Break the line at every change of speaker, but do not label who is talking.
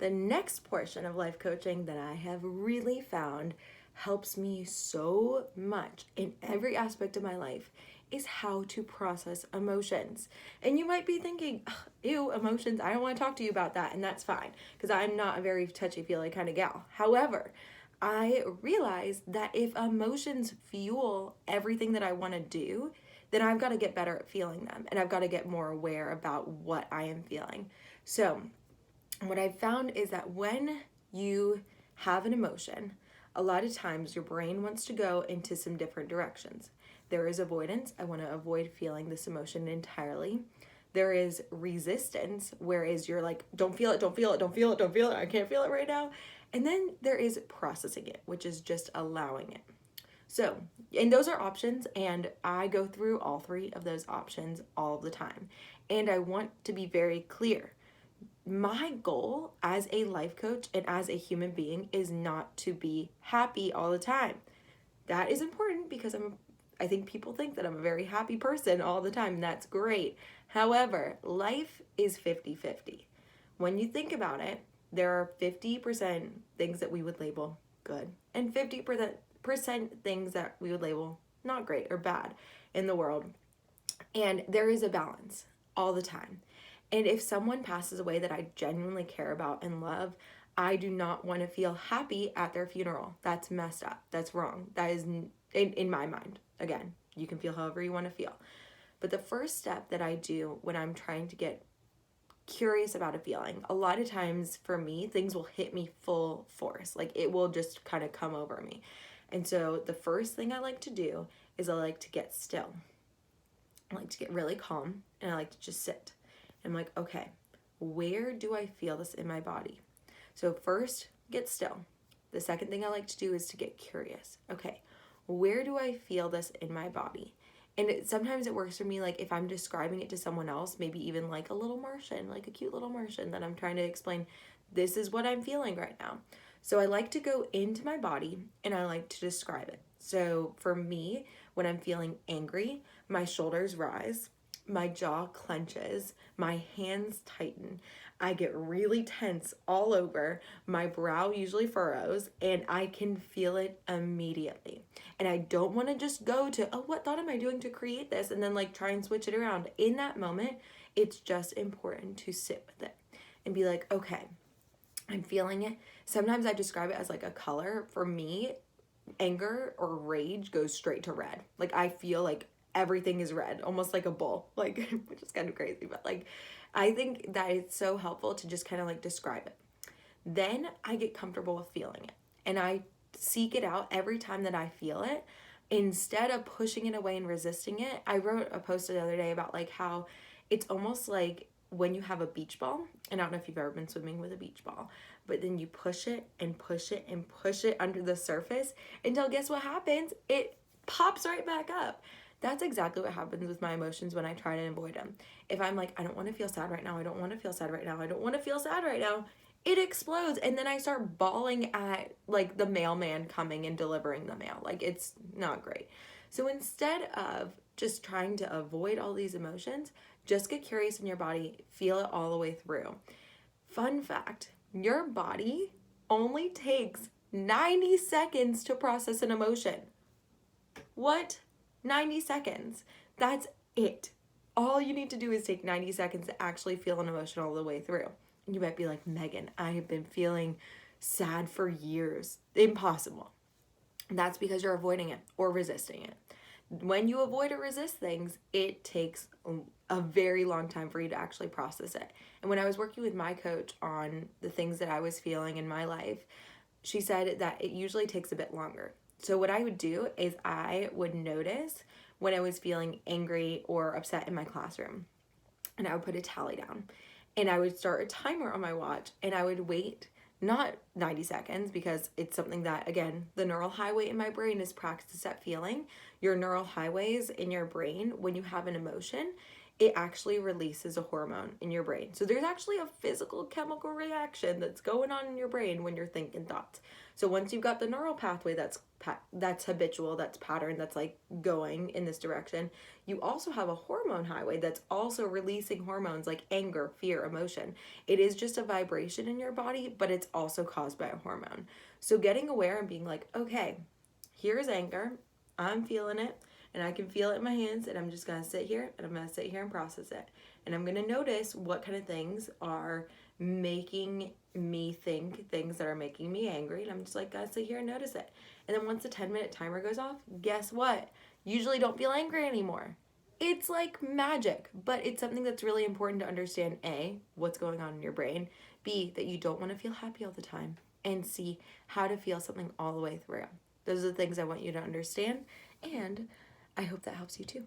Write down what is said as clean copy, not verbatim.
The next portion of life coaching that I have really found helps me so much in every aspect of my life is how to process emotions. And you might be thinking, ew, emotions, I don't want to talk to you about that. And that's fine, because I'm not a very touchy-feely kind of gal. However, I realized that if emotions fuel everything that I want to do, then I've got to get better at feeling them, and I've got to get more aware about what I am feeling. So what I've found is that when you have an emotion, a lot of times your brain wants to go into some different directions. There is avoidance. I want to avoid feeling this emotion entirely. There is resistance, whereas you're like, don't feel it, don't feel it, don't feel it, don't feel it, I can't feel it right now. And then there is processing it, which is just allowing it. So, and those are options, and I go through all three of those options all the time. And I want to be very clear. My goal as a life coach and as a human being is not to be happy all the time. That is important because I think people think that I'm a very happy person all the time, and that's great. However, life is 50-50. When you think about it, there are 50% things that we would label good and 50% things that we would label not great or bad in the world. And there is a balance all the time. And if someone passes away that I genuinely care about and love, I do not want to feel happy at their funeral. That's messed up. That's wrong. That is in my mind. Again, you can feel however you want to feel. But the first step that I do when I'm trying to get curious about a feeling, a lot of times for me, things will hit me full force. Like it will just kind of come over me. And so the first thing I like to do is I like to get still. I like to get really calm, and I like to just sit. I'm like, okay, where do I feel this in my body? So first, get still. The second thing I like to do is to get curious. Okay, where do I feel this in my body? And sometimes it works for me, like if I'm describing it to someone else, maybe even like a little Martian, like a cute little Martian that I'm trying to explain, this is what I'm feeling right now. So I like to go into my body and I like to describe it. So for me, when I'm feeling angry, my shoulders rise, my jaw clenches, my hands tighten, I get really tense all over, my brow usually furrows, and I can feel it immediately. And I don't want to just go to, oh, what thought am I doing to create this? And then like try and switch it around. In that moment, it's just important to sit with it and be like, okay, I'm feeling it. Sometimes I describe it as like a color. For me, anger or rage goes straight to red. Like I feel like everything is red, almost like a bull, like, which is kind of crazy, but like, I think that it's so helpful to just kind of like describe it. Then I get comfortable with feeling it, and I seek it out every time that I feel it. Instead of pushing it away and resisting it, I wrote a post the other day about like how it's almost like when you have a beach ball, and I don't know if you've ever been swimming with a beach ball, but then you push it and push it and push it under the surface until guess what happens? It pops right back up. That's exactly what happens with my emotions when I try to avoid them. If I'm like, I don't want to feel sad right now, I don't want to feel sad right now, I don't want to feel sad right now, it explodes, and then I start bawling at like the mailman coming and delivering the mail. Like it's not great. So instead of just trying to avoid all these emotions, just get curious in your body, feel it all the way through. Fun fact, your body only takes 90 seconds to process an emotion. What? 90 seconds. That's it. All you need to do is take 90 seconds to actually feel an emotion all the way through. You might be like, Megan, I have been feeling sad for years. Impossible. And that's because you're avoiding it or resisting it. When you avoid or resist things, it takes a very long time for you to actually process it. And when I was working with my coach on the things that I was feeling in my life, she said that it usually takes a bit longer. So what I would do is I would notice when I was feeling angry or upset in my classroom, and I would put a tally down, and I would start a timer on my watch, and I would wait not 90 seconds because it's something that, again, the neural highway in my brain is practice at feeling. Your neural highways in your brain, when you have an emotion, it actually releases a hormone in your brain. So there's actually a physical chemical reaction that's going on in your brain when you're thinking thoughts. So once you've got the neural pathway that's habitual, that's pattern, that's like going in this direction, you also have a hormone highway that's also releasing hormones like anger, fear, emotion. It is just a vibration in your body, but it's also caused by a hormone. So getting aware and being like, okay, here's anger, I'm feeling it, and I can feel it in my hands, and I'm just gonna sit here and I'm gonna sit here and process it. And I'm gonna notice what kind of things are making me think things that are making me angry, and I'm just like gonna sit here and notice it. And then once the 10-minute timer goes off, guess what? Usually don't feel angry anymore. It's like magic, but it's something that's really important to understand. A, what's going on in your brain. B, that you don't want to feel happy all the time. And C, how to feel something all the way through. Those are the things I want you to understand, and I hope that helps you too.